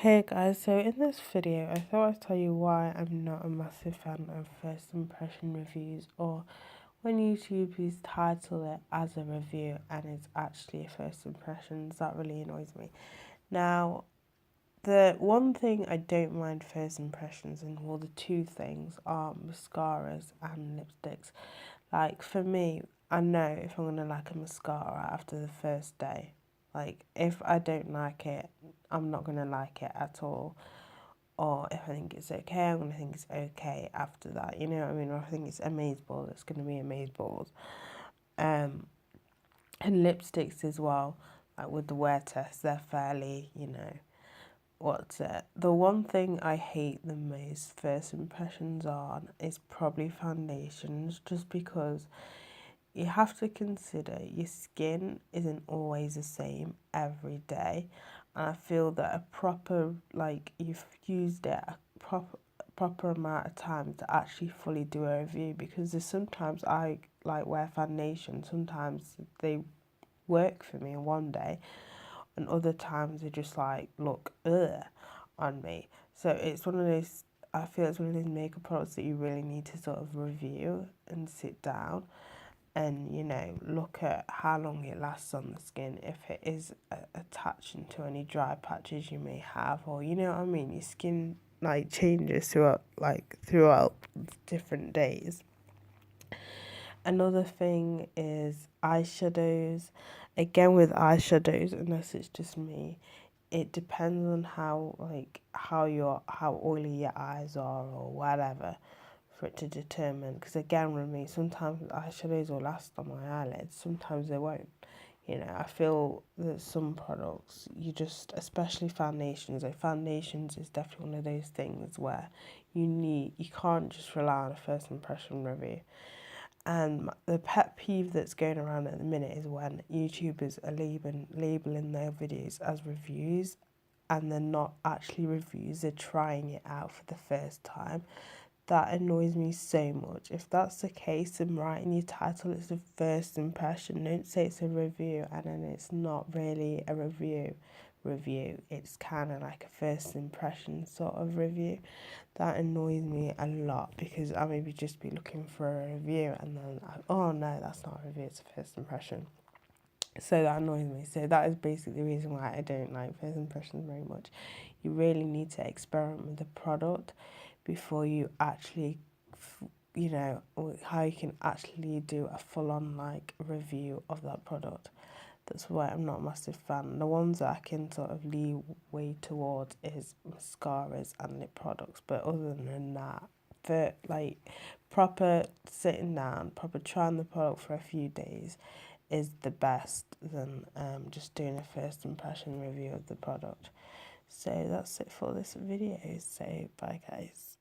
Hey guys, so in this video I thought I'd tell you why I'm not a massive fan of first impression reviews, or when YouTubers title it as a review and it's actually a first impressions. That really annoys me. Now, the one thing I don't mind first impressions in, well, the two things are mascaras and lipsticks. Like for me, I know if I'm gonna like a mascara after the first day. Like if I don't like it, I'm not gonna like it at all. Or if I think it's okay, I'm gonna think it's okay after that. You know what I mean? Or if I think it's amazeballs, it's gonna be amazeballs. Um, and lipsticks as well. Like with the wear test, they're fairly, what's it? The one thing I hate the most first impressions on is probably foundations, just because you have to consider your skin isn't always the same every day. And I feel that a proper, like, you've used it a proper amount of time to actually fully do a review, because there's sometimes I like wear foundation, sometimes they work for me in one day, and other times they just like look on me. So it's one of those, I feel it's one of those makeup products that you really need to sort of review and sit down and look at how long it lasts on the skin, if it is attaching to any dry patches you may have, or you know what I mean, your skin like changes throughout different days. Another thing is eyeshadows. Again, with eyeshadows, unless it's just me, it depends on how oily your eyes are or whatever, for it to determine. Because again, with me, sometimes eyeshadows will last on my eyelids, sometimes they won't. I feel that some products, especially foundations, like foundations is definitely one of those things where you can't just rely on a first impression review. And the pet peeve that's going around at the minute is when YouTubers are labeling their videos as reviews, and they're not actually reviews, they're trying it out for the first time. That annoys me so much. If that's the case, then write in your title it's a first impression. Don't say it's a review and then it's not really a review. It's kind of like a first impression sort of review. That annoys me a lot, because I maybe just be looking for a review and then oh no, that's not a review, it's a first impression. So that annoys me. So that is basically the reason why I don't like first impressions very much. You really need to experiment with the product before you actually, how you can actually do a full-on like review of that product. That's why I'm not a massive fan. The ones that I can sort of leeway towards is mascaras and lip products. But other than that, for like proper sitting down, proper trying the product for a few days is the best than just doing a first impression review of the product. So that's it for this video. So bye guys.